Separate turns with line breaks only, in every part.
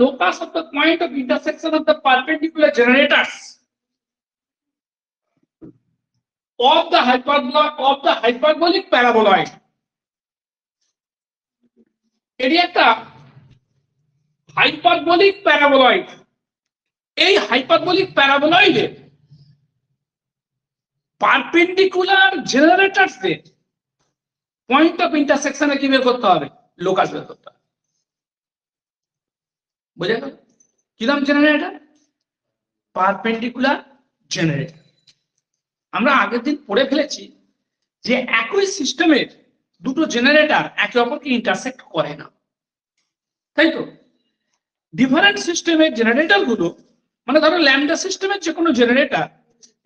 locus of the point of intersection of the perpendicular generators of the hyperbolic paraboloid. এটি একটা hyperbolic প্যারাবোলয়েড। এই hyperbolic প্যারাবোলয়েডে perpendicular জেনারেটরসদের point of ইন্টারসেকশনে কি বের করতে হবে? লোকাস বের করতে হবে। বুঝা গেল? কি নাম জেনারেটর? Perpendicular generator. আমরা আগের দিন পড়ে ফেলেছি যে একই সিস্টেমের দুটো জেনারেটর একে অপরকে ইন্টারসেক্ট করে না, তাই তো? ডিফারেন্ট সিস্টেমের জেনারেটর গুলো, মানে ধরো ল্যামডা সিস্টেমের যে কোনো জেনারেটর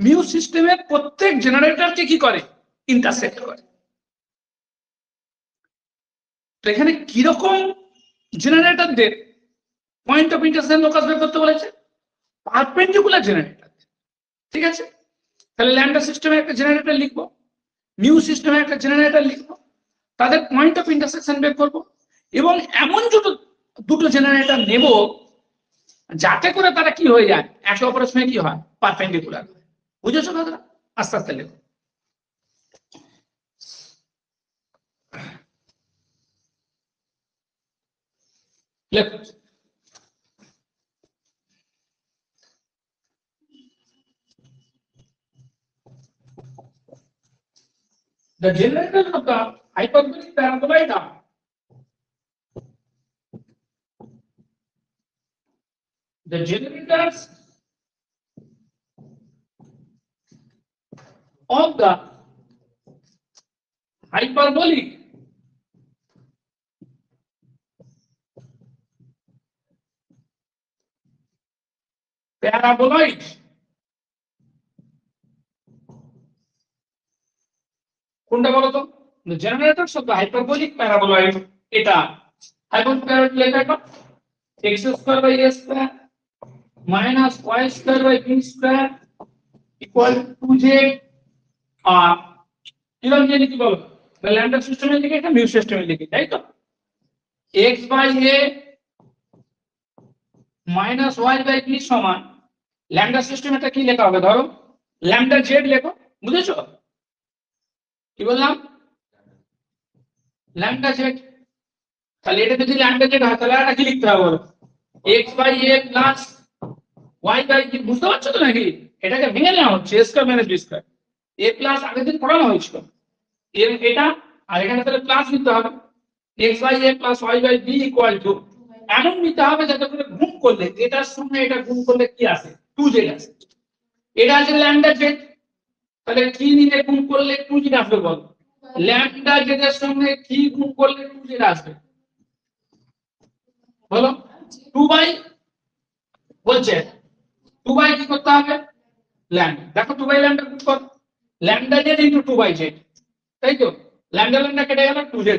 মিউ সিস্টেমের প্রত্যেক জেনারেটরকে কি করে? ইন্টারসেক্ট করে। তো এখানে কিরকম জেনারেটরদের পয়েন্ট অফ ইন্টারসেকশন লোকাস বের করতে বলেছে? Perpendicular generator. ঠিক আছে, তাহলে ল্যামডা সিস্টেমের একটা জেনারেটর লিখবো, মিউ সিস্টেমের একটা জেনারেটর লিখবো, তাদের পয়েন্ট অফ ইন্টারসেকশন বের করবো এবং এমন দুটো জেনারেটর নেব যাতে করে তারা কি হয়ে যায়? একে অপরের সঙ্গে কি হয়? পারপেন্ডিকুলার। বুঝেছো কথাটা? আস্তে আস্তে লেখো। লেখো। The generators of the hyperbolic paraboloid are the generators of the hyperbolic paraboloid কোনটা বলো তো? The generators of the hyperbolic paraboloid, এটা hyperbolic paraboloid লেখা এটা x square by a square minus y square by b square equal to 2z আর কিরকম যে লিখি বলো? ল্যামডা সিস্টেমের লিখে এটা মিউ সিস্টেমের লিখে, তাই তো? x by a minus y by b সমান ল্যামডা সিস্টেমটা কি লেখা হবে? ধরো ল্যামডা z লেখো। বুঝেছো কি বললাম? Lambda z। তাহলে এটা যদি ল্যামডা z হয় তাহলে এটা কি লিখতে হবে বলো? x by a plus y by b। বুঝতে পারছো তো নাকি? এটাকে ভেঙে নেওয়া হচ্ছে a square minus b square. a plus আগের দিন পড়ানো হয়েছিল এটা, আর এখানে তাহলে প্লাস নিতে হবে। x by a plus y by b equal to এমন নিতে হবে যাতে করে গুণ করলে এটার সঙ্গে এটা গুণ করলে কি আসে? 2z আসে। এটা আছে ল্যামডা z, তাহলে কি নিয়ে গুণ করলে 2z আসবে বল? ল্যামডা z এর সঙ্গে কি গুণ করলে 2z আসবে বলো? 2 বাই বলছে 2 বাই কি করতে হবে? ল্যামডা। দেখো 2 বাই ল্যামডা গুণ কর, lambda z into 2 by z, তাই তো? ল্যামডা ল্যামডা কেটে গেল, 2z।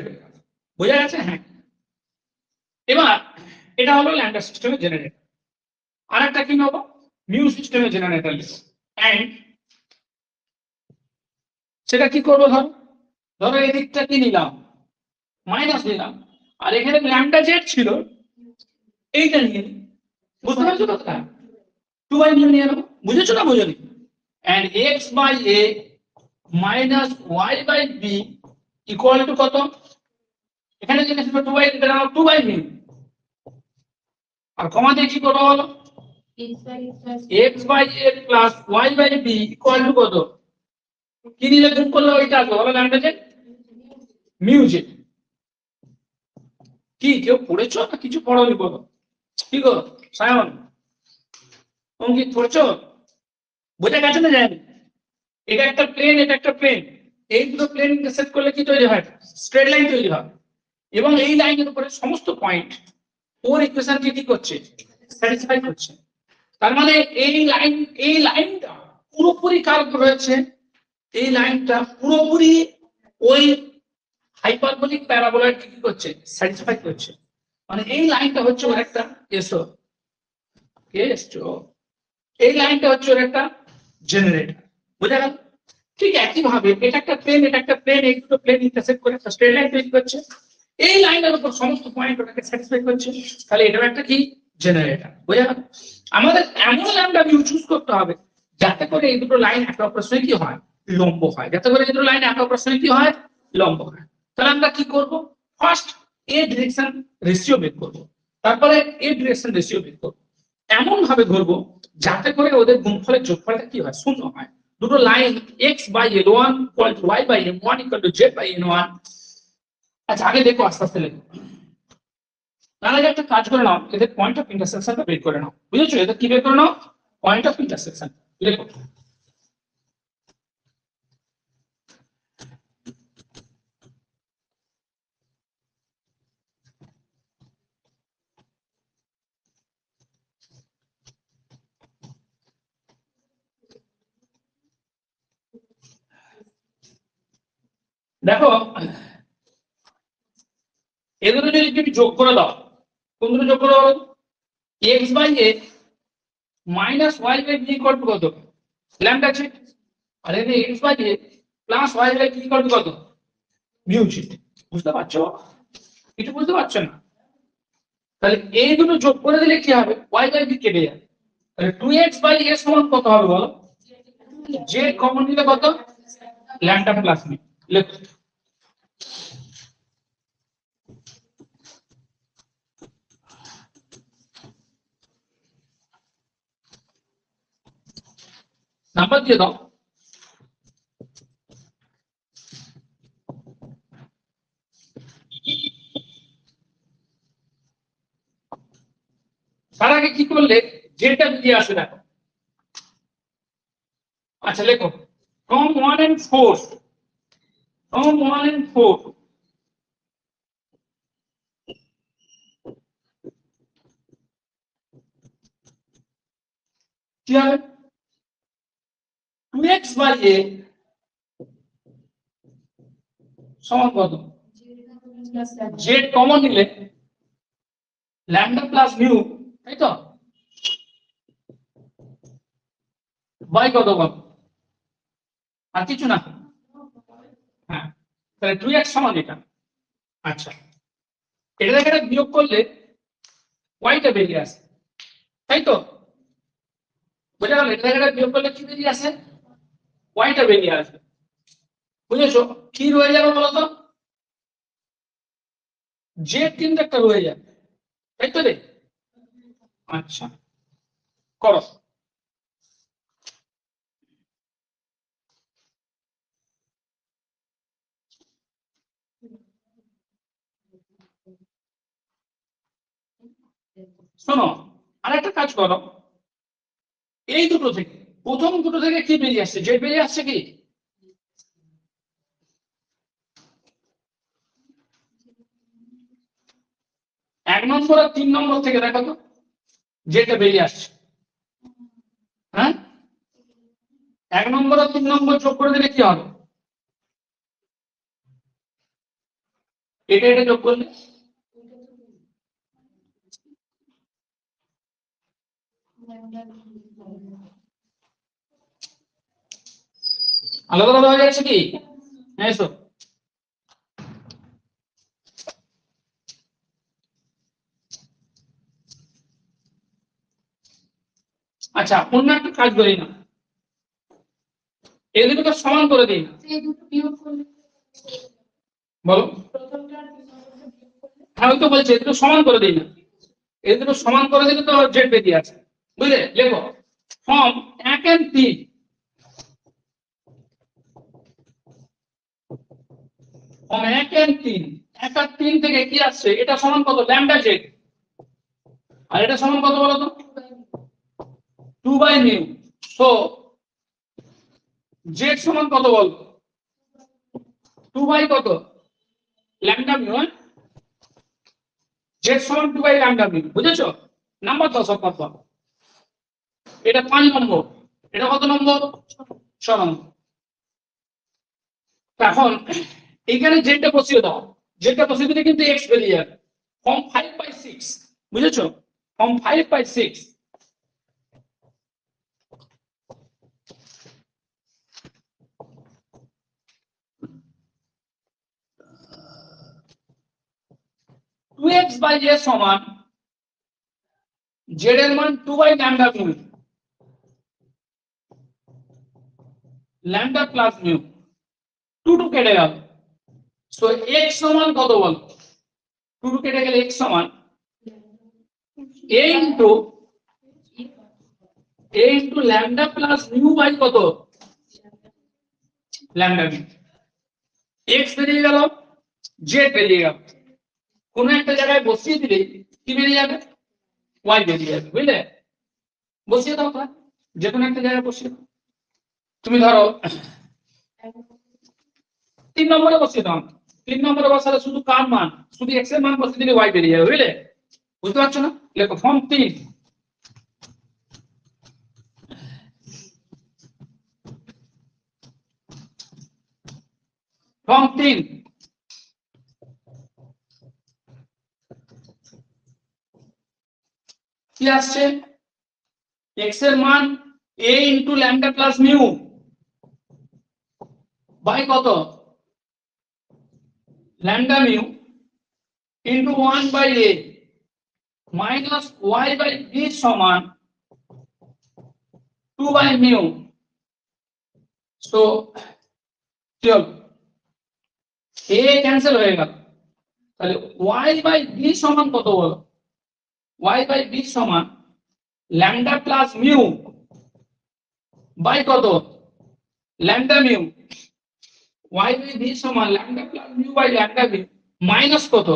বোঝা গেছে? হ্যাঁ। এবার এটা হলো ল্যামডা সিস্টেমের জেনারেটর। আরেকটা কি নেব? মিউ সিস্টেমের জেনারেটর লিখব। এন্ড সেটা কি করব? ধরো এই দিকটা কি নিলাম? মাইনাস নিলাম, আর এখানে ল্যামডা z ছিল এইটা নিয়ে নিই। বুঝতে পারছো কথা? 2 বাই মিউ নিয়ে নেব। বুঝেছো না বুঝোনি? And x by a minus y by b equal to কত? এখানে যেটা ছিল 2 বাই, এটা নাও 2 বাই মিউ, আর কমা দিয়ে কি করবো বলো? x by a plus y by b equal to কত? কি নিলে গুণ করলে ওইটা আসবে বলো? Lambda z mu z। কি কেউ পড়েছো না কিছু পড়োনি বলো? কি গো সায়ন, অঙ্কিত পড়ছো? বোঝা গেছে না? জানি এটা একটা প্লেন, এটা একটা প্লেন, এই দুটো প্লেন ইন্টারসেক্ট করলে কি তৈরি হয়? স্ট্রেট লাইন তৈরি হয়। এবং এই লাইনের উপরে সমস্ত পয়েন্ট ওর ইকুয়েশনকে কি করছে? স্যাটিসফাই করছে। তার মানে এই লাইনটা পুরোপুরি কার উপর রয়েছে? এই লাইনটা পুরোপুরি ওই হাইপারবোলিক প্যারাবোলয়েডকে কি করছে? স্যাটিসফাই করছে। মানে এই লাইনটা হচ্ছে ওর একটা এসো এই লাইনটা হচ্ছে ওর একটা জেনারেটর। বুঝা গেল? ঠিক একই ভাবে এটা একটা প্লেন, এটা একটা প্লেন, এই দুটো প্লেন ইন্টারসেক্ট করে একটা স্ট্রেট লাইন তৈরি করছে। এই লাইনের উপর সমস্ত পয়েন্ট ওটাকে স্যাটিসফাই করছে। তাহলে এটাও একটা কি? জেনারেটর। বুঝা গেল? আমাদের এমন ল্যাম্বডা মিউ চুজ করতে হবে যাতে করে এই দুটো লাইন একে অপরের সঙ্গে কি হয়, লম্ব হয়। যাতে করে এই দুটো লাইন একে অপরের সঙ্গে কি হয়, লম্ব হয়। তাহলে আমরা কি করব, ফার্স্ট এ ডিরেকশন রেশিও বের করব, তারপরে এ ডিরেকশন রেশিও বের করব, এমন ভাবে ধরবো যাতে করে ওদের গুণফলের যোগফলটা কি হয়, শূন্য হয়। দুটো line x by l1 equal to y by m1 equal to z by n1। আচ্ছা আগে দেখো, আস্তে আস্তে লেখো। তার আগে একটা কাজ করে নাও, এদের পয়েন্ট অফ ইন্টারসেকশনটা বের করে নাও। বুঝেছো? এদের কি বের করে নাও, পয়েন্ট অফ ইন্টারসেকশন। লেখো। দেখো, এদের যদি তুমি যোগ করে দাও, কোন দুটো যোগ করে দাও, x by a minus y by b equal to কত, ল্যাম্বডা আছে। আর এখানে x by a plus y by b equal to কত, মিউ জি। বুঝতে পারছো? কিছু বুঝতে পারছো না? তাহলে এই দুটো যোগ করে দিলে কি হবে, y বাই b কেটে যাবে। তাহলে 2x বাই a সমান কত হবে বলো, z কমন নিলে কত, ল্যাম্বডা প্লাস মিউ। লেখো। নাম্বার দিয়ে দাও। তার আগে কি করলে, যেটা দিয়ে আসে দেখো। আচ্ছা লেখো, from 1 and 4, from 1 and 4 কি হবে, 2x বাই a সমান কত, z কমন নিলে ল্যাম্বডা প্লাস মিউ, তাই তো, বাই কত বল, আর কিছু না। হ্যাঁ, তাহলে 2x সমান এটা। আচ্ছা, এটা থেকে এটা বিয়োগ করলে y টা বেরিয়ে আসে, তাই তো? বুঝা গেল? এটা থেকে এটা বিয়োগ করলে কি বেরিয়ে আসে, y টা বেরিয়ে আসবে। বুঝেছো? কি রয়ে যাবে বলতো, z কিন্তু একটা রয়ে যাবে, তাই তো রে? আচ্ছা, করো। শোনো, আর একটা কাজ করো, এই দুটো থেকে, প্রথম দুটো থেকে কি বেরিয়ে আসছে, জেড বেরিয়ে আসছে কি, এক নম্বর আর 3 নম্বর থেকে দেখো তো যেটা বেরিয়ে আসছে। হ্যাঁ, 1 নম্বর আর 3 নম্বর যোগ করে দিলে কি হবে, এটা এটা যোগ করলে আলাদা আলাদা হয়ে যাচ্ছে কি। হ্যাঁ এসো। আচ্ছা, অন্য একটা কাজ করি না, এই দুটোকে সমান করে দিই না, বলো। হ্যাঁ, ওই তো বলছি, এই দুটো সমান করে দিই না, এই দুটো সমান করে দিলে তো জেড বেরিয়ে আছে। বুঝলে? লেখো, ফর্ম 1 and 3, ফর্ম 1 and 3, 1 আর 3 থেকে কি আসছে, এটা সমান কত, ল্যাম্বডা জেড। আর এটা সমান কত বলো তো, 2 বাই মিউ। সো জেড সমান কত বল, 2 বাই কত, ল্যাম্বডা মিউ। জেড সমান 2 বাই ল্যাম্বডা মিউ। বুঝেছো? নাম্বার দাও সব কত, এটা 5 নম্বর, এটা কত নম্বর, 6 নম্বর। এখন এইখানে জেডটা বসিয়ে দাও, জেডটা বসিয়ে দিলে কিন্তু এক্স বেরিয়ে যাবে, ফর্ম 5/6। বুঝেছো? ফর্ম 5/6। 2x বাই a সমান z এর মান 2 by lambda mu, lambda plus mu, 2 কেটে গেল। সো x সমান কত বল? 2 কেটে গেলে x সমান a into lambda plus mu by কত? Lambda mu. x বেরিয়ে গেল, z বেরিয়ে গেল, কোন একটা জায়গায় বসিয়ে দিলে কি বেরিয়ে যাবে? y বেরিয়ে যাবে, বুঝলে? বসিয়ে দাও, তো যে কোনো একটা জায়গায় বসিয়ে দাও। তুমি ধরো 3 নম্বরে বসিয়ে দাও। 3 নম্বরে বসালে শুধু কার মান, শুধু x এর মান বসিয়ে দিলে y বেরিয়ে যাবে, বুঝলে? বুঝতে পারছো না? লেখো ফর্ম 3। ফর্ম 3 কি আসছে? x এর মান a into lambda plus mu by কত? Lambda mu into 1 by a minus y by b সমান 2 বাই মিউ। সো চল a ক্যান্সেল হয়ে গেল, তাহলে y বাই b সমান কত বলো? y বাই b সমান ল্যামডা প্লাস মিউ বাই কত? Lambda mu. y by b সমান lambda plus mu by lambda mu minus কত?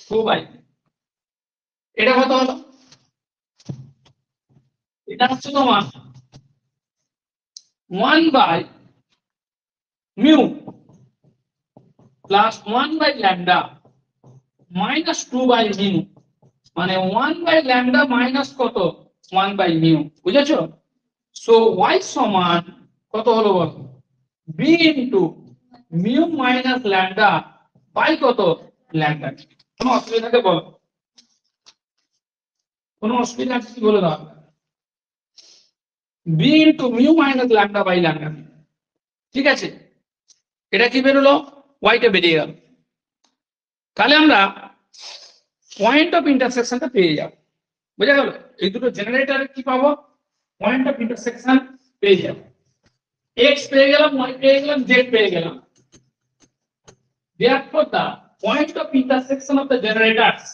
2 বাই। এটা কত হলো? এটা হচ্ছে তোমার 1 by mu plus 1 by lambda minus 2 by mu, মানে 1 বাই ল্যামডা মাইনাস কত? 1 বাই মিউ, বুঝেছো? সো y সমান কত হলো বল? b into mu minus lambda by কত? ল্যামডা। কোনো অসুবিধা থাকে বলো? কোনো অসুবিধা আছে কি বলে দাও? b into mu minus lambda by lambda, ঠিক আছে? এটা কি বেরোলো? y টা বেরিয়ে গেল। তাহলে আমরা পয়েন্ট অফ ইন্টারসেকশনটা পেয়ে যাব, বুঝা গেল? এই দুটো জেনারেটরে কি পাবো? পয়েন্ট অফ ইন্টারসেকশন পেয়ে যাব। x পেয়ে গেলাম, y পেয়ে গেলাম, z পেয়ে গেলাম। therefore the point of intersection of the generators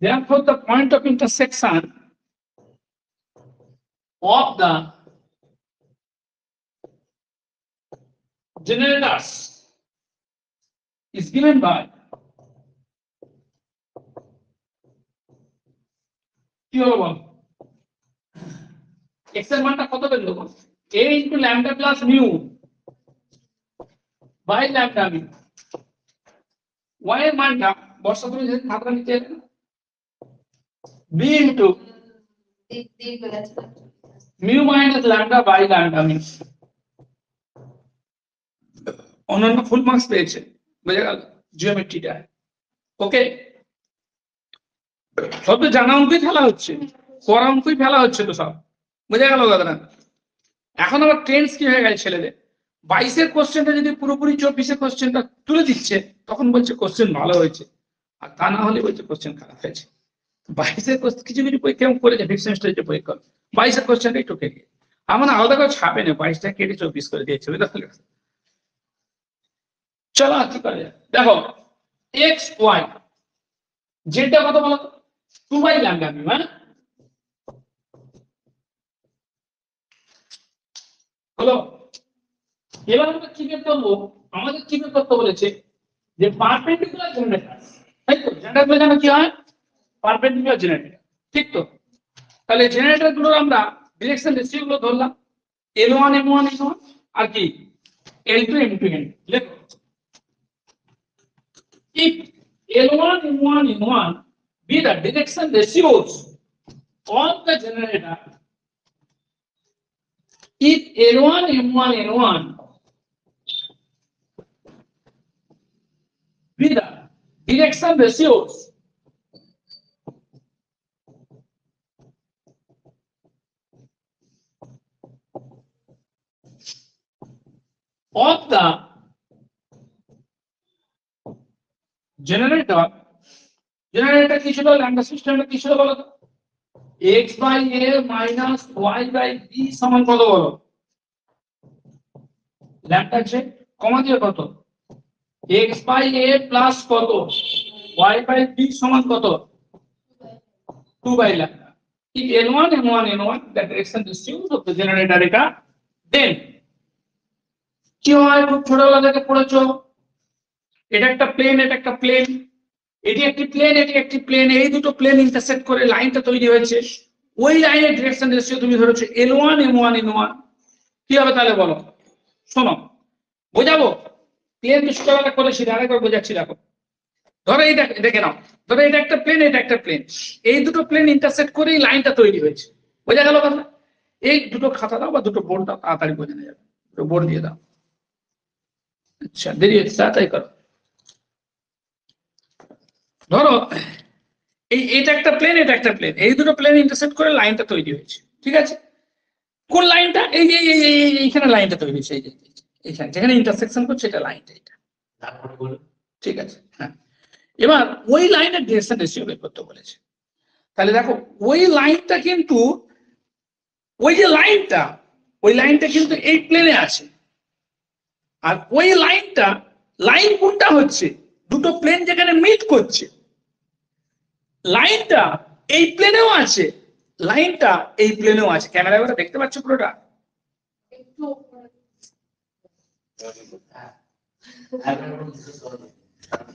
therefore the point of intersection of the generators is given by কি হলো বল? x এর মানটা কত বেরোলো? a into lambda plus mu by lambda mu. y এর মানটা বর্ষা তুমি যদি খাতা নিচে b into mu minus lambda by lambda mu. Ananya full marks পেয়েছে, বুঝা গেল? জিওমেট্রিটা ওকে। সব তো জানা অঙ্কই ফেলা হচ্ছে, করা অঙ্কই ফেলা হচ্ছে তো সব, বুঝা গেল দাদা? এখন আবার টেন্স কি হয়ে গেছে ছেলেদের, 22-এর কোশ্চেনটা যদি পুরোপুরি 24-এর কোশ্চেনটা তুলে দিচ্ছে তখন বলছে কোশ্চেন ভালো হয়েছে, আর তা না হলে বলছে কোশ্চেন খারাপ হয়েছে। 22-এর কোশ্চেন কিছু কিছু পরীক্ষা করেছে, ফিফথ সেমিস্টারের যে পরীক্ষা 22-এর কোশ্চেনটা একটু কেটে আমার আলাদা করে ছাপে না, 22টা কেটে 24 করে দিয়েছে। চলো কি করে দেখো, এক্স ওয়াই জেডটা কত বলো? 2 বাই ল্যামডা মিউ। হ্যাঁ হলো। এবার আমরা কি বের করবো? আমাদের কি বের করতে বলেছে যে পারপেন্ডিকুলার জেনারেটর, তাই তো? জেনারেটর জানো কি হয়? পারপেন্ডিকুলার জেনারেটর, ঠিক তো? তাহলে জেনারেটর গুলোর আমরা ডিরেকশন রেশিও গুলো ধরলাম, L1 M1 N1 আর কি L2 M2 N2। লেখো if L1 M1 N1 be the direction ratios of the generator, if L1 M1 N1 be the direction ratios of the generator কি ছিল, lambda সিস্টেমটা কি ছিল বলো তো? x by a minus y by b সমান কত বলো? ল্যাম্ডা আছে কমা দিয়ে কত? x বাই a প্লাস কত y বাই b সমান কত? 2 by lambda. If L1 M1 N1 the direction distribution of the generator এটা then কি হয়, খুব ছোটবেলা থেকে পড়েছো, এটা একটা প্লেন, এটা একটা প্লেন, এটি একটি প্লেন, এটি একটি প্লেন, এই দুটো প্লেন ইন্টারসেক্ট করে লাইনটা তৈরি হয়েছে। ওই লাইনের ডিরেকশন রেশিও তুমি ধরেছো L1 M1 N1, কি হবে তাহলে বলো? শোনো বোঝাবো, প্লেন তো ছোটবেলা করেছি, আরেকবার বোঝাচ্ছি দেখো। ধরো এইটা দেখে নাও, ধরো এটা একটা প্লেন, এটা একটা প্লেন, এই দুটো প্লেন ইন্টারসেক্ট করে এই লাইনটা তৈরি হয়েছে। বোঝা গেল কথা? এই দুটো খাতা দাও বা দুটো বোর্ড দাও, তাড়াতাড়ি বোঝানো যাবে। বোর্ড দিয়ে দাও। আচ্ছা দেরি হচ্ছে, তাড়াতাড়ি করো। ধরো এটা একটা প্লেন, এটা একটা প্লেন, এই দুটো প্লেন ইন্টারসেক্ট করে লাইনটা তৈরি হয়েছে, ঠিক আছে? কোন লাইনটা? এই যে এইখানে লাইনটা তৈরি হয়েছে, এই যে এইখানে যেখানে ইন্টারসেকশন করছে এটা লাইনটা, এটা ঠিক আছে। হ্যাঁ, এবার ওই লাইনের ডিরেকশন রেশিও বের করতে বলেছে। তাহলে দেখো ওই লাইনটা কিন্তু, ওই যে লাইনটা, ওই লাইনটা কিন্তু এই প্লেনে আছে, আর ওই লাইনটা, লাইন কোনটা হচ্ছে? দুটো প্লেন যেখানে মিট করছে, লাইনটা এই প্লেনেও আছে, লাইনটা এই প্লেনেও আছে। ক্যামেরা এবার দেখতে পাচ্ছ পুরোটা?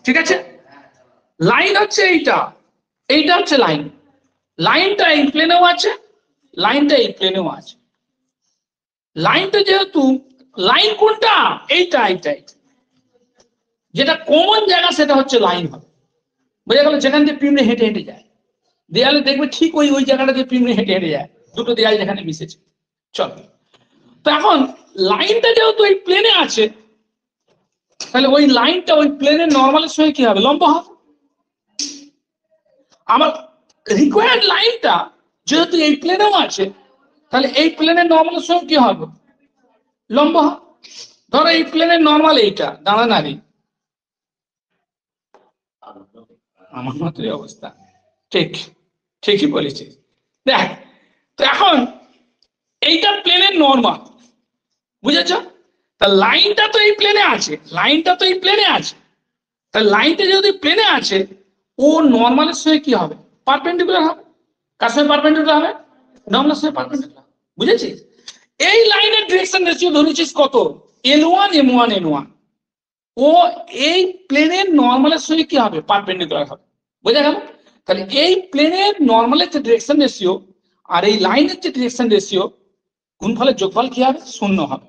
ঠিক আছে, লাইন হচ্ছে এইটা, এইটা হচ্ছে লাইন, লাইনটা এই প্লেনেও আছে, লাইনটা এই প্লেনেও আছে। লাইনটা যেহেতু, লাইন কোনটা? এইটা, এইটা, যেটা কমন জায়গা সেটা হচ্ছে লাইন হবে। বোঝা গেল? যেখান দিয়ে পিমড়ে হেঁটে হেঁটে যায়, দেয়ালে দেখবে ঠিক ওই ওই জায়গাটা দিয়ে পিমড়ে হেঁটে হেঁটে যায়, দুটো দেয়াল যেখানে মিশেছে। চল, তো এখন লাইনটা যেহেতু এই প্লেনে আছে, তাহলে ওই লাইনটা ওই প্লেনের নর্মালের সঙ্গে কি হবে? লম্ব হবে। আমার রিকোয়ার্ড লাইনটা যেহেতু এই প্লেনেও আছে, তাহলে এই প্লেনের নর্মালের সঙ্গে কি হবে? লম্ব হবে। ধরো এই প্লেনের নর্মাল এইটা, দাঁড়া নারী, আমার মতোই অবস্থা, ঠিক, ঠিকই বলেছিস। দেখ, তো এখন এইটা প্লেনের নর্মাল, বুঝেছ? তা লাইনটা তো এই প্লেনে আছে, লাইনটা তো এই প্লেনে আছে, তা লাইনটা যদি প্লেনে আছে, ও নর্মালের সঙ্গে কি হবে? পারপেন্ডিকুলার হবে। কার সঙ্গে পারপেন্ডিকুলার হবে? নর্মালের সঙ্গে পারপেন্ডিকুলার। বুঝেছিস? এই লাইনের ডিরেকশন রেশিও ধরেছিস কত? L1 M1 N1, ও এই প্লেনের নর্মালের সঙ্গে কি হবে? পারপেন্ডিকুলার হবে। বোঝা গেল? তাহলে এই প্লেনের নর্মালের যে ডিরেকশন রেশিও আর এই লাইনের যে ডিরেকশন রেশিও, গুণফলের যোগফল কি হবে? 0 হবে।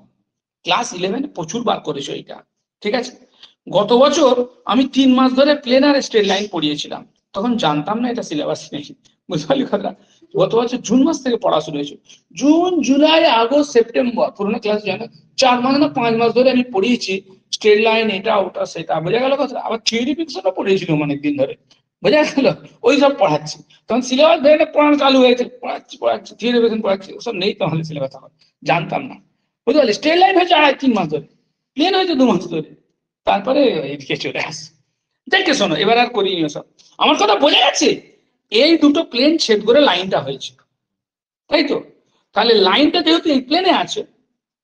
ক্লাস 11 প্রচুর বার করেছো এটা, ঠিক আছে? গত বছর আমি 3 মাস ধরে প্লেন আর স্ট্রেট লাইন পড়িয়েছিলাম, তখন জানতাম না এটা সিলেবাস নেই, বুঝতে পারলি কথা? গত বছর জুন মাস থেকে পড়া শুরু হয়েছে, জুন জুলাই আগস্ট সেপ্টেম্বর, পুরোনো ক্লাস জানো, 4 মাস না 5 মাস ধরে আমি পড়িয়েছি স্ট্রেট লাইন, এটা ওটা সেটা। বোঝা গেল কথা? আবার থিওরি ফিকশনও পড়িয়েছিলাম অনেকদিন ধরে, বোঝা গেল? ওই সব পড়াচ্ছি, তখন সিলেবাস ধরে পড়ানো চালু হয়েছে, পড়াচ্ছি থিওরি ফিকশন পড়াচ্ছি, ওসব নেই তখন সিলেবাস, তখন জানতাম না। বুঝতে পারলি? স্ট্রেট লাইন হয়েছে 2.5-3 মাস ধরে, প্লেন হয়েছে 2 মাস ধরে, তারপরে এদিকে চলে আসে। দেখে শোনো, এবার আর করিনি ওসব। আমার কথা বোঝা যাচ্ছে? এই দুটো প্লেন ছেদ করে লাইনটা হয়েছে, তাই তো? তাহলে লাইনটা যেহেতু এই প্লেনে আছে,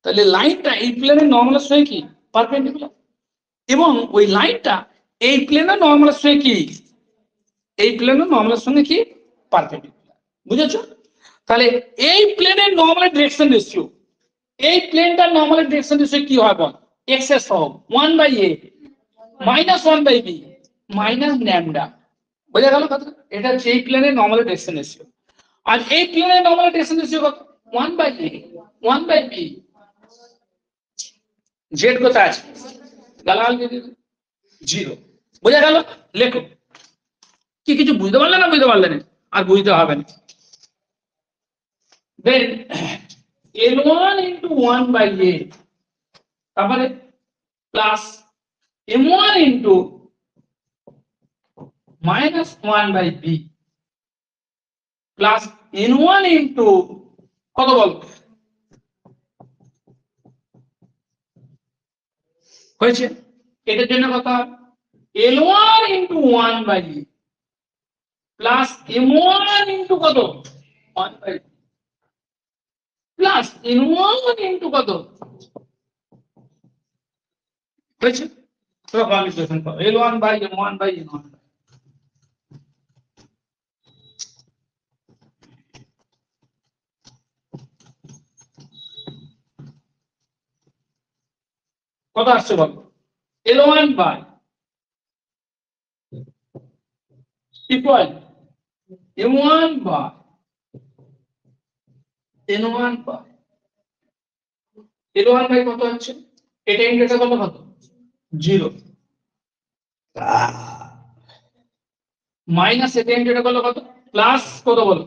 তাহলে লাইনটা এই প্লেনের নর্মালের সঙ্গে কি? পারপেন্ডিকুলার। এবং ওই লাইনটা এই প্লেনের নর্মালের সঙ্গে কি? এই প্লেনের নর্মালের সঙ্গে কি? পারপেন্ডিকুলার। বুঝেছো? তাহলে এই প্লেনের নর্মাল ডিরেকশন রেশিও, এই প্লেনটার নর্মাল ডিরেকশন রেশিও কি হয় বল? x এর সহগ 1/a minus 1/b minus lambda. বোঝা গেল কথা? এটা হচ্ছে এই প্লেনের নর্মাল ডিরেকশন রেশিও। আর এই প্লেনের নর্মাল ডিরেকশন রেশিও কত? 1/a 1/b। জেড কোথায় আছে? গালাগাল দিয়ে দিন 0। বোঝা গেল? লেখো। কি কিছু বুঝতে পারলে না? বুঝতে পারলে না? আর বুঝতে হবে না। then L1 into 1/a, তারপরে plus M1 into minus 1/b plus N1 into কত বল? হয়েছে। এটার জন্য কত L1 into 1 by a plus M1 into কত 1 বাই প্লাস N1 ইন্টু কত হয়েছে। প্রপাগেশন করো L1 by M1 by N1 কত আসছে বলো L1 by equal M1 by N1 by L1 by কত হচ্ছে এটা ইন্টিগ্রেশন কত কত 0 মাইনাস এটা ইন্টিগ্রেশন কত কত প্লাস কত বলো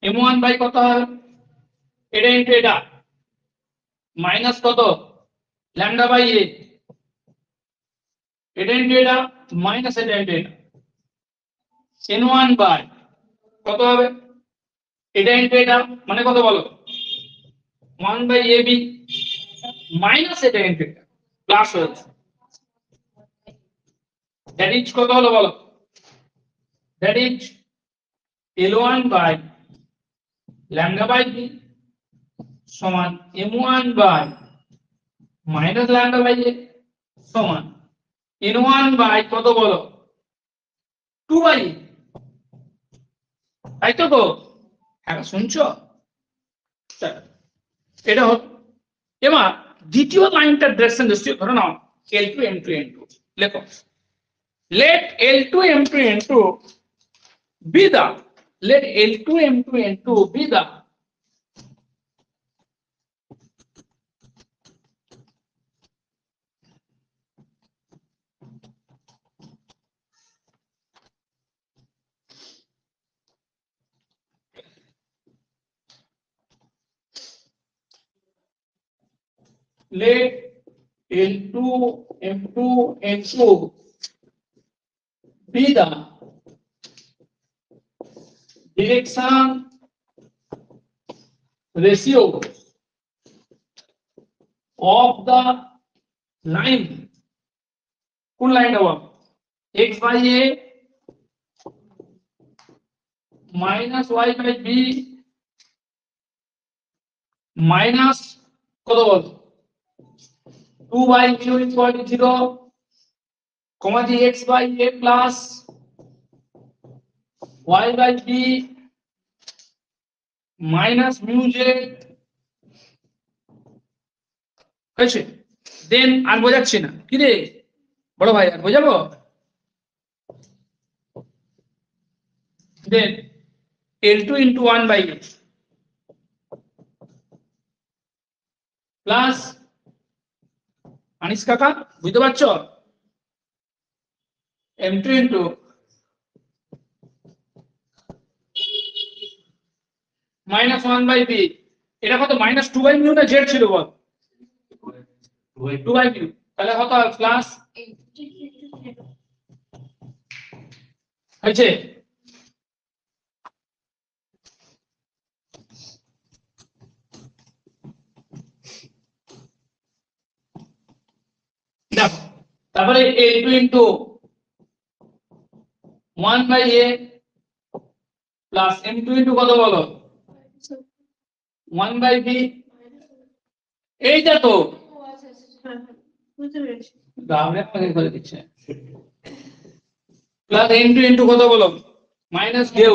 M1 বাই কত হবে এটা ইনটু এটা মাইনাস কত ল্যামডা বাই এ এটা ইনটু এটা মাইনাস এটা ইনটু এটা N1 বাই কত হবে এটা ইনটু এটা মানে কত বলো 1 বাই ab মাইনাস এটা ইনটু এটা প্লাস হয়েছে দ্যাট ইজ কত হলো বলো that is L1 by lambda by b সমান M1 by minus lambda by a সমান N1 বাই কত বলো 2 বাই তাই তো গো হ্যাঁ শুনছো এটা হলো এবার দ্বিতীয় লাইনটা ডিরেকশন দিচ্ছি ধরে নাও L2 M2 N2 লেখো let L2 M2 N2 be the let L2 M2 N2 be the let L2 M2 N2 be the direction ratio of the line কোন লাইন হবে x by a minus y by b minus কত বল 2 by mu equal to 0 comma the x by a plus y by b minus mu z হয়েছে দেন আর বোঝাচ্ছি না কি রে বড় ভাই আর বোঝাবো দেন L2 into 1 by x plus Anis কাকা বুঝতে পারছো M2 into minus 1 by b এটা কত minus 2 by mu না z ছিল বল 2 by mu তাহলে কত প্লাস হয়েছে দেখো তারপরে L2 into 1 by a plus M2 into কত বলো 1 by b এইটা তো দাবলে আগে করে দিচ্ছে প্লাস M2 into কত বলো মাইনাস ডেউ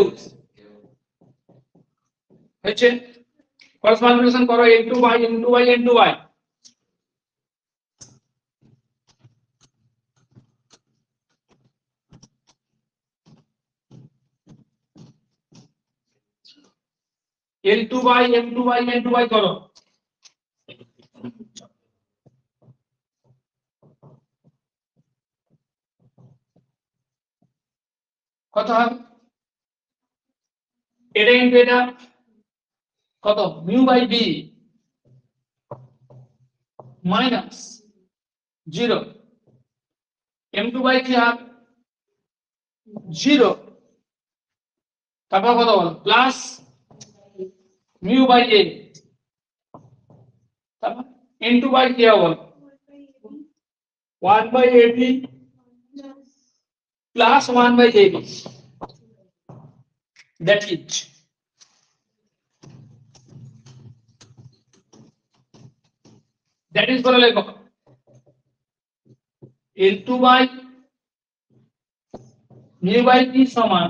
হচ্ছে ক্রস মাল্টিপ্লিকেশন করো N2 by M2 by N2 by L2 by M2 by N2 by করো কত হবে এটা ইনটু এটা কত mu by b minus 0 M2 by কি হবে 0 তারপর কত বল plus mu by a n2 by কি হবে 1 by ab plus 1 by ab, that is বলে লেখো n2 by mu by p সমান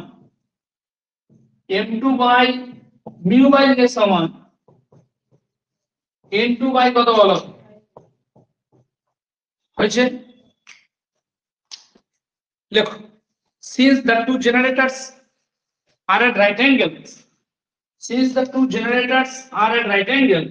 m2 by mu by a সমান n2 বাই কত বলো হয়েছে লেখো since the two generators are at right angles, since the two generators are at right angle,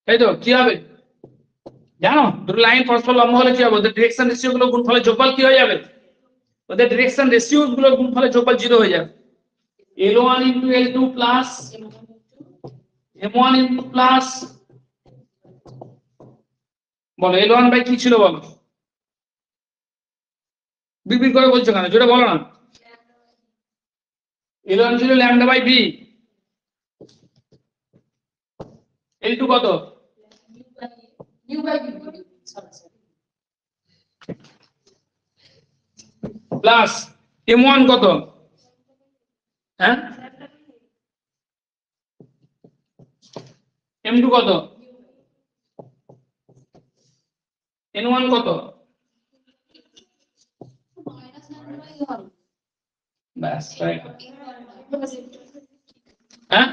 এই তো কি হবে জানো দুটো লাইন পরস্পর লম্ব হলে কি হবে ওদের ডিরেকশন রেশিও গুলো গুণফলে যোগফল কি হয়ে যাবে ওদের ডিরেকশন রেশিও গুলো গুণফলে যোগফল 0 হয়ে যাবে L1 into L2 plus M1 into plus বলো L1 বাই কি ছিল বলো বিবির করে বলছো কেন যেটা বলো না L1 ছিল ল্যামডা বাই বি L2 কত u by b plus M1 কত হ্যাঁ M2 কত N1 কত ব্যাস রাইট হ্যাঁ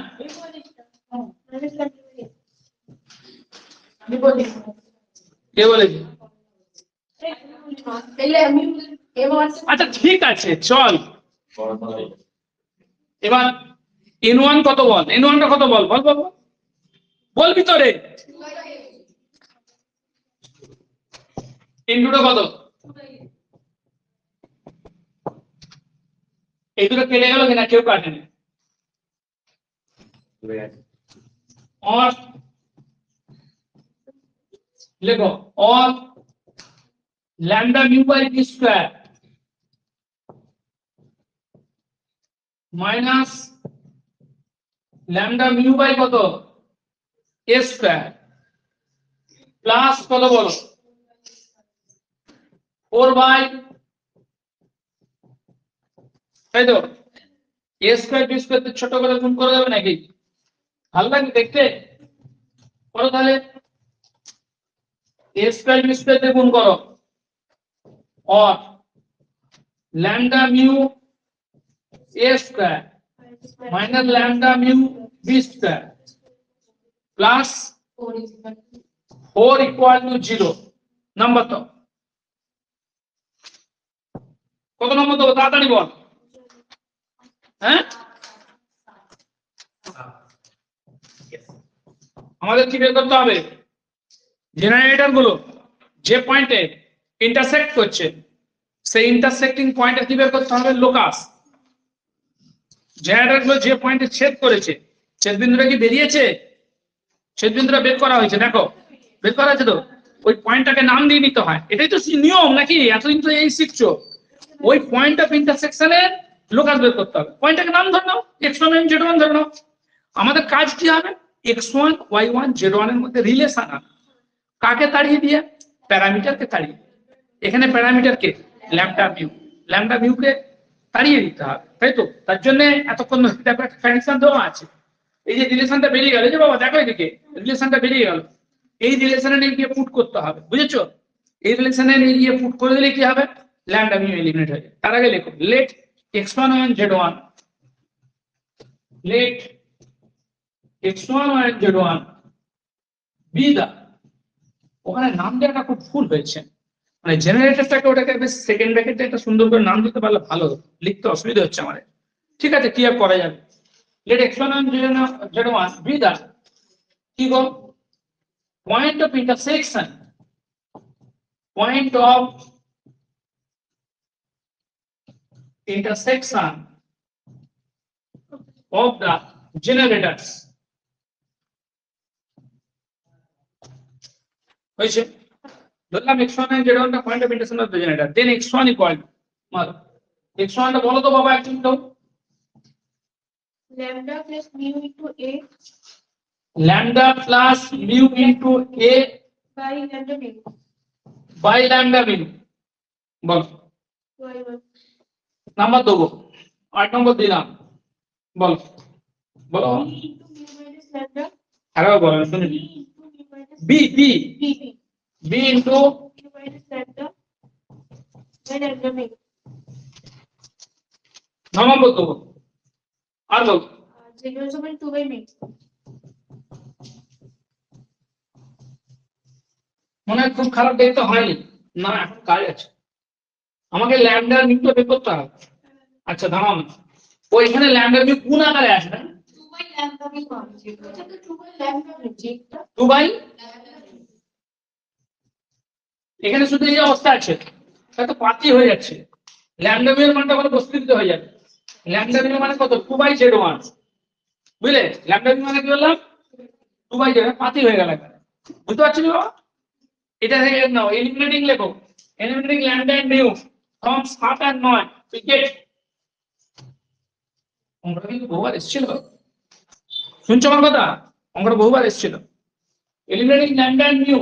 কে বলেছে আচ্ছা ঠিক আছে চল এবার N1 কত বল N1 টা কত বল বল বাবা বলবি তো রে N2 টা কত এই দুটো কেটে গেল কিনা কেউ কাটেনি और लिखो और lambda mu by b square minus lambda mu by কত a স্কয়ার প্লাস কত বলো 4 বাই তাই তো a স্কয়ার b স্কয়ার ছোট করে গুণ করে দেবে নাকি ভালো লাগে দেখতে করো তাহলে a স্কয়ার b স্কয়ার দিয়ে গুণ করো और lambda mu a square minus lambda mu b square plus 4 equal to 0 number तो কত নম্বর দেবো তাড়াতাড়ি বল হ্যাঁ আমাদের কি বের করতে হবে জেনারেটর গুলো যে পয়েন্টে ইন্টারসেক্ট করছে সেই ইন্টারসেক্টিং পয়েন্টে কি বের করতে হবে লোকাস জেনারেটর গুলো যে পয়েন্টে ছেদ করেছে ছেদ বিন্দুটা কি বেরিয়েছে ছেদ বিন্দুটা বের করা হয়েছে দেখো বের করা আছে তো ওই পয়েন্টটাকে নাম দিয়ে নিতে হয় এটাই তো নিয়ম নাকি এতদিন তো এই শিখছো ওই পয়েন্ট অফ ইন্টারসেকশনে লোকাস বের করতে হবে পয়েন্টটাকে নাম ধরে নাও x1 এবং z1 ধরে নাও আমাদের কাজ কি হবে x1 y1 z1 এর মধ্যে রিলেশন আনা কাকে তাড়িয়ে দিয়ে প্যারামিটারকে তাড়িয়ে এখানে প্যারামিটার কে ল্যাম্ডা মিউকে তাড়িয়ে দিতে হবে তাই তো তার জন্য এতক্ষণ দেখো একটা কানেকশন দেওয়া আছে এই যে রিলেশনটা বেরিয়ে গেল যে বাবা দেখো এদিকে রিলেশনটা বেরিয়ে গেল এই রিলেশনে নিয়ে গিয়ে পুট করতে হবে বুঝেছো এই রিলেশনে নিয়ে গিয়ে পুট করে দিলে কি হবে lambda mu eliminate হয়ে যায় তার আগে লেখো let x1 and z1 let x1 and z1 be the ওখানে নাম দেওয়াটা খুব ভুল হয়েছে মানে জেনারেটরটাকে ওটাকে বেশ সেকেন্ড ব্র্যাকেটে একটা সুন্দর করে নাম দিতে পারলে ভালো, লিখতে অসুবিধা হচ্ছে আমার। ঠিক আছে, কি আর করা যাবে। লেট x1 z1 বি দা কি গো point of intersection, point of intersection of the generators হয়েছে। ধরলাম x1 and z1 টা point of intersection of the generator, then x1 equal x1 টা বলো তো বাবা একটু দাও।
lambda plus mu into a
lambda plus mu into a
by lambda mu
by lambda mu ball
by 1
number দেবো 8 নম্বর দিলাম বল বলো
b into mu minus lambda
আরো বলো শুনি
b into mu minus
b b
b
b into
mu minus lambda by lambda mu
9 নম্বর দেবো আর বল
z1 is equal to 2 by mu
মনে হয় খুব খারাপ দেখতে হয়নি না, এখন কাজ আছে, আমাকে ল্যামডা মিউটা বের করতে হবে। আচ্ছা দাঁড়াও না, ও এখানে ল্যামডা মিউ কোন আকারে আসে না
2 by lambda mu এটা তো 2 by lambda mu যেটা
2 বাই, এখানে শুধু এই অবস্থা আছে, তাহলে পাতি হয়ে যাচ্ছে, ল্যামডা মিউ এর মানটা বলে বস্তুনিষ্ঠ হয়ে যাবে। ল্যামডা মিউ মানে কত 2 বাই z1, বুঝলে ল্যামডা মিউ মানে কি বললাম 2 বাই z1, পাতি হয়ে গেল এখানে, বুঝতে পারছো বাবা। এটা থেকে নাও এলিমিনেটিং লেখো, eliminating lambda and mu from 7 আর 9 উই গেট, অঙ্কটা কিন্তু বহুবার এসেছিল, শুনছো আমার কথা, অঙ্কটা বহুবার এসেছিল। এলিমিনেটিং ল্যামডা এন্ড মিউ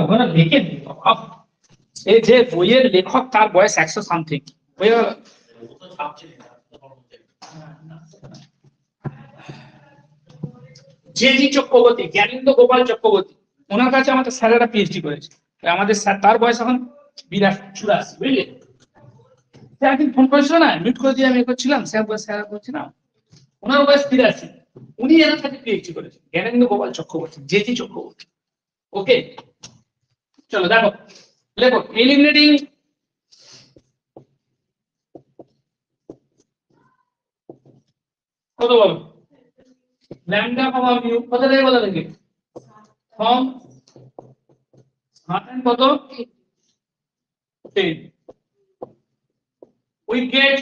ওখানে লিখে দিই বাবা। এই যে বইয়ের লেখক তার বয়স 100 সামথিং, জেজি চক্রবর্তী, জ্ঞানেন্দ্র গোপাল চক্রবর্তী, ওনার কাছে আমাদের স্যারেরা পিএইচডি করেছে, আমাদের স্যার তার বয়স এখন 82-84, বুঝলি। স্যার একদিন ফোন করেছিল না, মিউট করে দিয়ে আমি করছিলাম, স্যার বলছিলাম ওনার বয়স 83, উনি এনার কাছে পিএইচডি করেছেন, জ্ঞানেন্দ্র গোপাল চক্রবর্তী, জেজি চক্রবর্তী। ওকে চলো দেখো লেখো এলিমিনেটিং কত বলো lambda comma mu কত থেকে কত থেকে from 100 কত 10 we get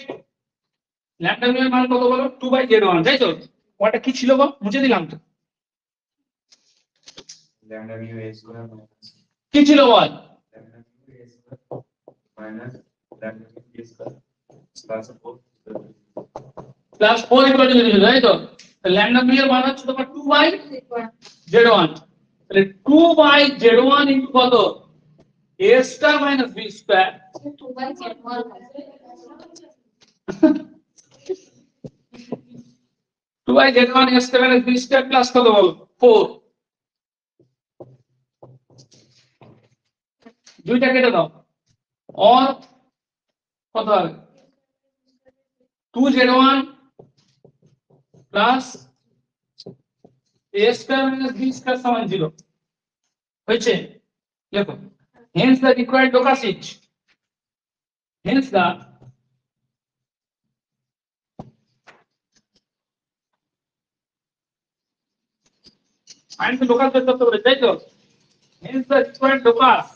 lambda mu এর মান কত বলো 2 by z1, তাই তো। ওটা কি ছিল গো, মুছে দিলাম তো,
lambda mu a square
কি ছিল বল
lambda mu a square minus lambda mu b square plus 4
plus 4 equal to 0, তাই তো। lambda mu এর মান হচ্ছে তোমার 2 by z1, তাহলে 2 by z1 ইনটু কত a square minus b square
2 by z1
2 by z1 a square minus b square plus কত বলো 4, দুইটা কেটে দাও, और কত হবে 2z1 plus a square minus b square সমান 0 হয়েছে। দেখো hence the required locus, hence the find the locus বের করতে বলে, তাই তো। hence the required locus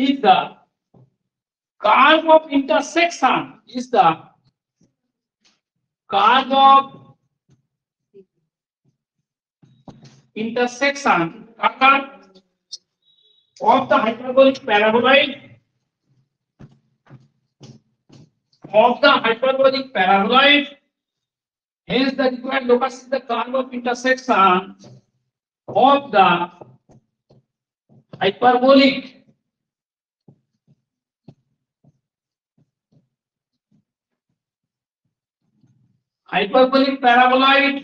is the curve of intersection, is the curve of intersection of the hyperbolic paraboloid hence the required locus is the curve of intersection of the hyperbolic paraboloid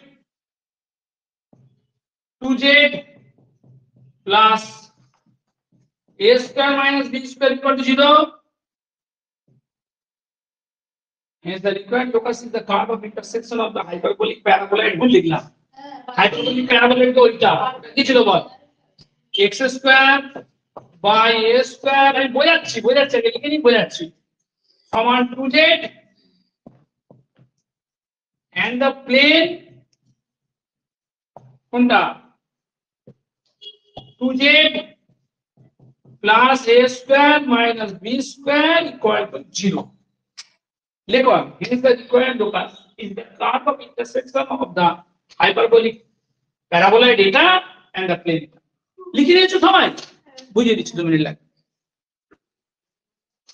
2z plus a square minus b square equal to 0. Hence the required locus is the curve of intersection of the hyperbolic paraboloid. ভুল লিখলাম, hyperbolic paraboloid তো ওইটা কি ছিল বল, x square by a square, আমি বোঝাচ্ছি আগে লিখে নি, বোঝাচ্ছি, সমান 2z and the plane কোনটা 2z plus a square minus b square equal to 0. Lecco, here is the required locus is the curve of intersection of the hyperbolic paraboloid eta and the plane eta. লিখে দিয়েছো সবাই? বুঝিয়ে দিচ্ছি 2 minute লাগে।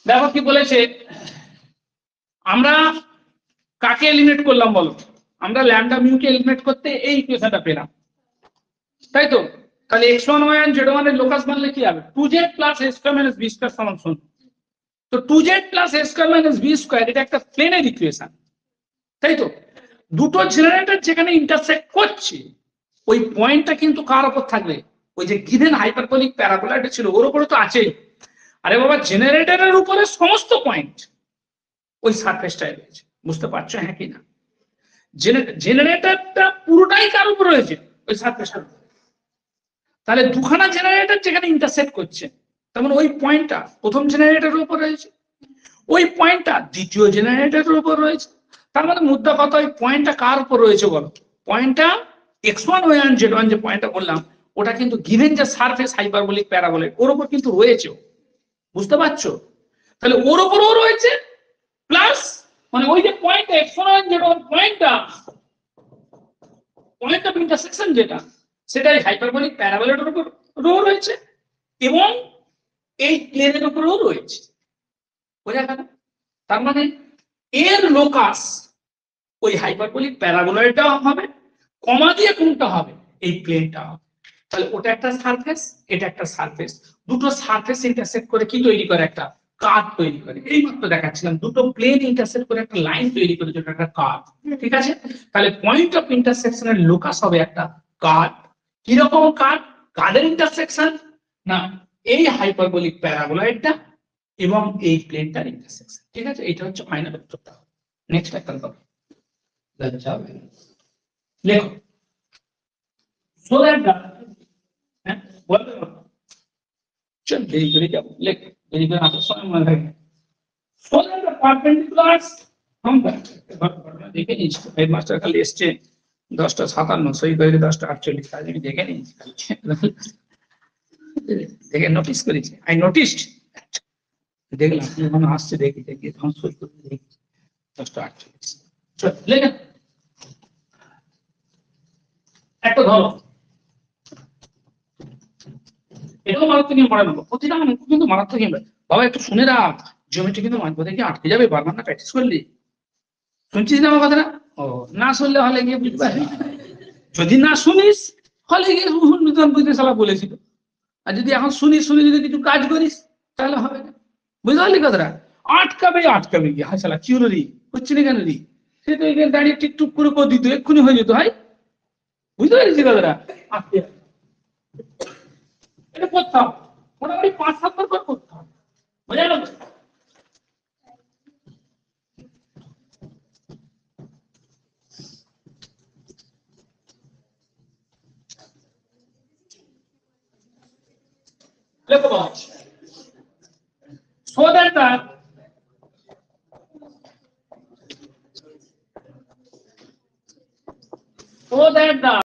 দেখো কি বলেছে, আমরা কাকে এলিমিনেট করলাম বলো, আমরা ল্যামডা মিউ কে এলিমিনেট করতে এই ইকুয়েশনটা পেলাম, তাই তো? তাহলে x1 y1 z1 এর লোকাস বানলে কি হবে, 2z plus a square minus b square সমান 0। তো 2z plus a square minus b square এটা একটা প্লেনের ইকুয়েশন, তাই তো? দুটো জেনারেটর যেখানে ইন্টারসেক্ট করছে ওই পয়েন্টটা কিন্তু কার উপর থাকবে, ওই যে গিভেন হাইপারবোলিক প্যারাবোলয়েড ছিল ওর উপরে তো আছেই। আরে বাবা, জেনারেটরের উপরে সমস্ত পয়েন্ট ওই সারফেসটায় রয়েছে, বুঝতে পারছো হ্যাঁ কি না? জেনারেটরটা পুরোটাই কার উপর রয়েছে, ওই সারফেসটার উপর। তাহলে দুখানা জেনারেটর যেখানে ইন্টারসেক্ট করছে, তার মানে ওই পয়েন্টটা প্রথম জেনারেটরের উপর রয়েছে, ওই পয়েন্টটা দ্বিতীয় জেনারেটরের উপর রয়েছে। তার মানে মুদ্রা কথা, ওই পয়েন্টটা কার উপর রয়েছে বলো, পয়েন্টটা x1 y1 z1 যে পয়েন্টটা বললাম ওটা কিন্তু গিভেন যে সারফেস হাইপারবোলিক প্যারাবোলিক ওর উপর কিন্তু রয়েছে, বুঝতে পারছো? তাহলে ওর উপরও রয়েছে প্লাস মানে ওই যে point x1 y1 z1 point of intersection যেটা, সেটাই হাইপারবোলিক প্যারাবোলয়েডের উপর রয়েছে এবং এই প্লেনের উপরেও রয়েছে, বোঝা গেল? তার মানে এর লোকাস ওই হাইপারবোলিক প্যারাবোলয়েডটা হবে, কমা দিয়ে কোনটা হবে, এই প্লেনটা হবে। তাহলে ওটা একটা সারফেস, এটা একটা সারফেস, দুটো সারফেস ইন্টারসেক্ট করে কি তৈরি করে, একটা কার্ভ তৈরি করে। এই মাত্র দেখাচ্ছিলাম দুটো প্লেন ইন্টারসেক্ট করে একটা লাইন তৈরি করে, যেটা একটা কার্ভ, ঠিক আছে? তাহলে পয়েন্ট অফ ইন্টারসেকশনের লোকাস হবে একটা কার্ভ। কিরকম কার্ভ, কাদের ইন্টারসেকশন না, এই হাইপারবোলিক প্যারাবোলয়েডটা এবং এই প্লেনটার ইন্টারসেকশন, ঠিক আছে? এটা হচ্ছে ফাইনাল উত্তরটা। নেক্সট একটা করো, লেখো so that the হ্যাঁ বলতে পারো, চল দেরি করে যাবো, লেখ দেরি করে আসার সময় মনে থাকে। so that the perpendiculars from the দেখে নিচ্ছি, হেডমাস্টার খালি এসছে 10:57 সই করে 10:48, কাজ আমি দেখে নিচ্ছি, দেখে নোটিস করেছি, আই নোটিসড, দেখলাম যখন আসছে দেখি তখন সই করে দেখি 10:48। চল লেখ একটা ধরো, এটাও মারাত্মক নিয়ম পড়ে নেবো, প্রতিটা অঙ্ক কিন্তু মারাত্মক নিয়ম। বাবা একটু শুনে রাখ, জিওমেট্রি কিন্তু মাঝ পথে গিয়ে আটকে যাবে, বারবার না প্র্যাকটিস করলি। শুনছিস না আমার কথাটা? ও না শুনলে হলে গিয়ে বুঝতে পারবি, যদি না শুনিস হলে গিয়ে বুঝতে সালা বলেছিল, আর যদি এখন শুনিস যদি কিছু কাজ করিস তাহলে হবে না, বুঝতে পারলি কথাটা? আটকাবে গিয়ে, হাই সালা কি হলো রি, হচ্ছে না কেন রি, সে তো এখানে দাঁড়িয়ে টিকটুক করে দিত, এক্ষুনি হয়ে যেত, ভাই বুঝতে পারছি কথাটা? আটকে এটা করতে হবে, মোটামুটি 5-7 বার করে করতে হবে, বোঝা গেল? লেখো বাবা, so that the